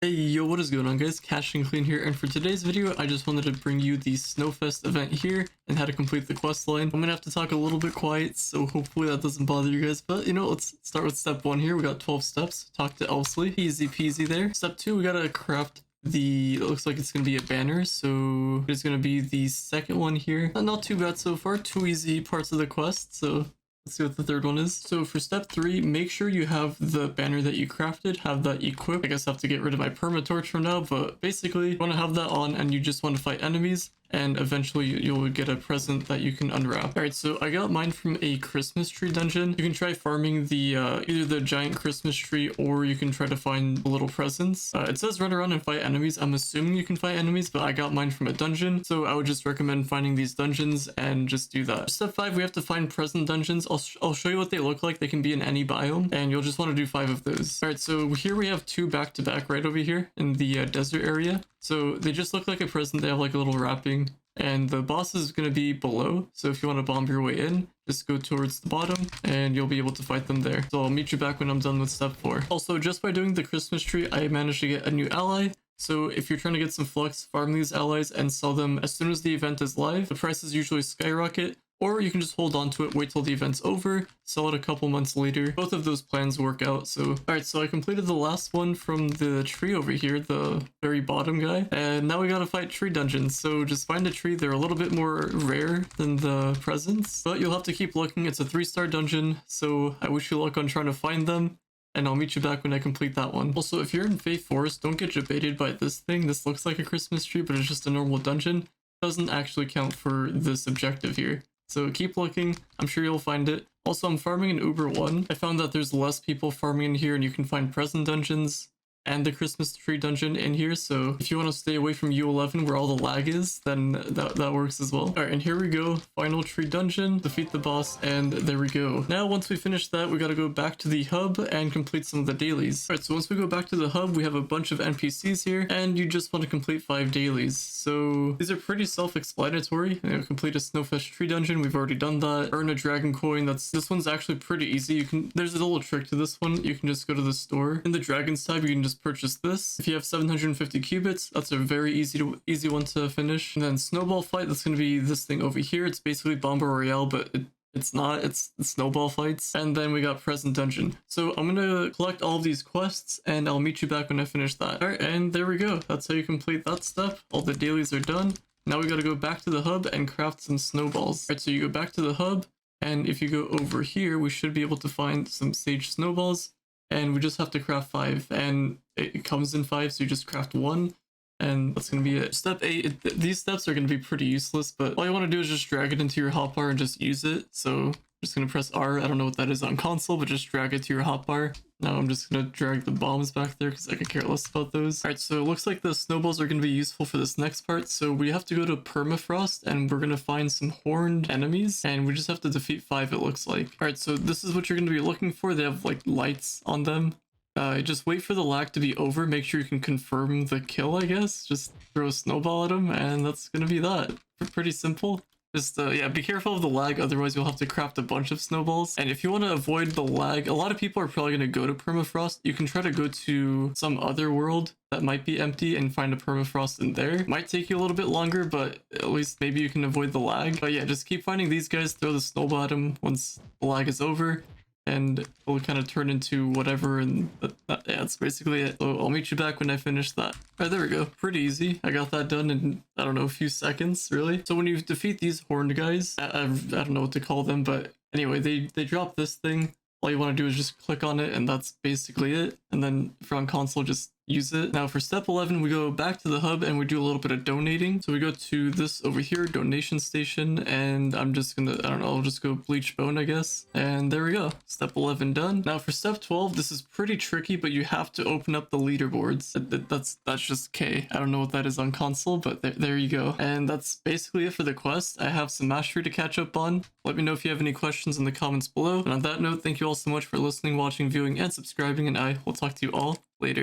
Hey yo, what is going on guys? Cash and Clean here, and for today's video I just wanted to bring you the Snowfest event here and how to complete the quest line. I'm gonna have to talk a little bit quiet, so hopefully that doesn't bother you guys, but you know, let's start with step 1 here. We got 12 steps. Talk to Elsley. Easy peasy there. Step 2, we gotta craft it looks like it's gonna be a banner, so it's gonna be the second one here. Not too bad so far, 2 easy parts of the quest, so let's see what the third one is. So for step 3, make sure you have the banner that you crafted, have that equipped. I guess I have to get rid of my permatorch for now, but basically you want to have that on and you just want to fight enemies, and eventually you'll get a present that you can unwrap. Alright, so I got mine from a Christmas tree dungeon. You can try farming the either the giant Christmas tree, or you can try to find little presents. It says run around and fight enemies. I'm assuming you can fight enemies, but I got mine from a dungeon, so I would just recommend finding these dungeons and just do that. Step 5, we have to find present dungeons. I'll show you what they look like. They can be in any biome, and you'll just want to do 5 of those. Alright, so here we have 2 back to back right over here in the desert area. So they just look like a present. They have like a little wrapping, and the boss is going to be below. So if you want to bomb your way in, just go towards the bottom and you'll be able to fight them there. So I'll meet you back when I'm done with step 4. Also, just by doing the Christmas tree, I managed to get a new ally. So if you're trying to get some flux, farm these allies and sell them as soon as the event is live. The prices usually skyrocket. Or you can just hold on to it, wait till the event's over, sell it a couple months later. Both of those plans work out. So alright, so I completed the last one from the tree over here, the very bottom guy, and now we gotta fight tree dungeons. So just find a tree. They're a little bit more rare than the presents, but you'll have to keep looking. It's a 3-star dungeon, so I wish you luck on trying to find them, and I'll meet you back when I complete that one. Also, if you're in Faith Forest, don't get debated by this thing. This looks like a Christmas tree, but it's just a normal dungeon. It doesn't actually count for this objective here. So keep looking, I'm sure you'll find it. Also, I'm farming in Uber 1. I found that there's less people farming in here, and you can find present dungeons and the Christmas tree dungeon in here. So if you want to stay away from U11 where all the lag is, then that works as well. Alright, and here we go. Final tree dungeon, defeat the boss, and there we go. Now, once we finish that, we gotta go back to the hub and complete some of the dailies. Alright, so once we go back to the hub, we have a bunch of NPCs here, and you just want to complete 5 dailies. So these are pretty self-explanatory. You know, complete a Snowfest tree dungeon, we've already done that. Earn a dragon coin. This one's actually pretty easy. There's a little trick to this one. You can just go to the store. In the dragons tab, you can just purchase this. If you have 750 cubits, that's a very easy one to finish. And then snowball fight, that's going to be this thing over here. It's basically Bomber Royale, but it's not. It's snowball fights. And then we got present dungeon. So I'm gonna collect all of these quests, and I'll meet you back when I finish that. All right, and there we go. That's how you complete that step. All the dailies are done. Now we gotta go back to the hub and craft some snowballs. All right, so you go back to the hub, and if you go over here, we should be able to find some sage snowballs. And we just have to craft 5, and it comes in 5, so you just craft 1, and that's gonna be it. Step 8, these steps are gonna be pretty useless, but all you want to do is just drag it into your hotbar and just use it. So I'm just gonna press R. I don't know what that is on console, but just drag it to your hotbar. Now I'm just gonna drag the bombs back there because I could care less about those. Alright, so it looks like the snowballs are gonna be useful for this next part. So we have to go to permafrost, and we're gonna find some horned enemies, and we just have to defeat 5, it looks like. Alright, so this is what you're gonna be looking for. They have like lights on them. Just wait for the lag to be over. Make sure you can confirm the kill, I guess. Just throw a snowball at them, and that's gonna be that. Pretty simple. Just, yeah, be careful of the lag, otherwise you'll have to craft a bunch of snowballs. And if you want to avoid the lag, a lot of people are probably going to go to permafrost. You can try to go to some other world that might be empty and find a permafrost in there. Might take you a little bit longer, but at least maybe you can avoid the lag. But yeah, just keep finding these guys, throw the snowball at them once the lag is over, and it'll kind of turn into whatever, and yeah, that's basically it. So I'll meet you back when I finish that. Alright, there we go. Pretty easy. I got that done in, I don't know, a few seconds, really. So when you defeat these horned guys, I don't know what to call them, but anyway, they drop this thing. All you want to do is just click on it, and that's basically it. And then if you're on console, just use it. Now for step 11, we go back to the hub and we do a little bit of donating. So we go to this over here, donation station, and I'm just gonna, I don't know, I'll just go bleach bone, I guess. And there we go. Step 11 done. Now for step 12, this is pretty tricky, but you have to open up the leaderboards. That's just K. I don't know what that is on console, but there you go. And that's basically it for the quest. I have some mastery to catch up on. Let me know if you have any questions in the comments below. And on that note, thank you all so much for listening, watching, viewing, and subscribing, and I will talk to you all later.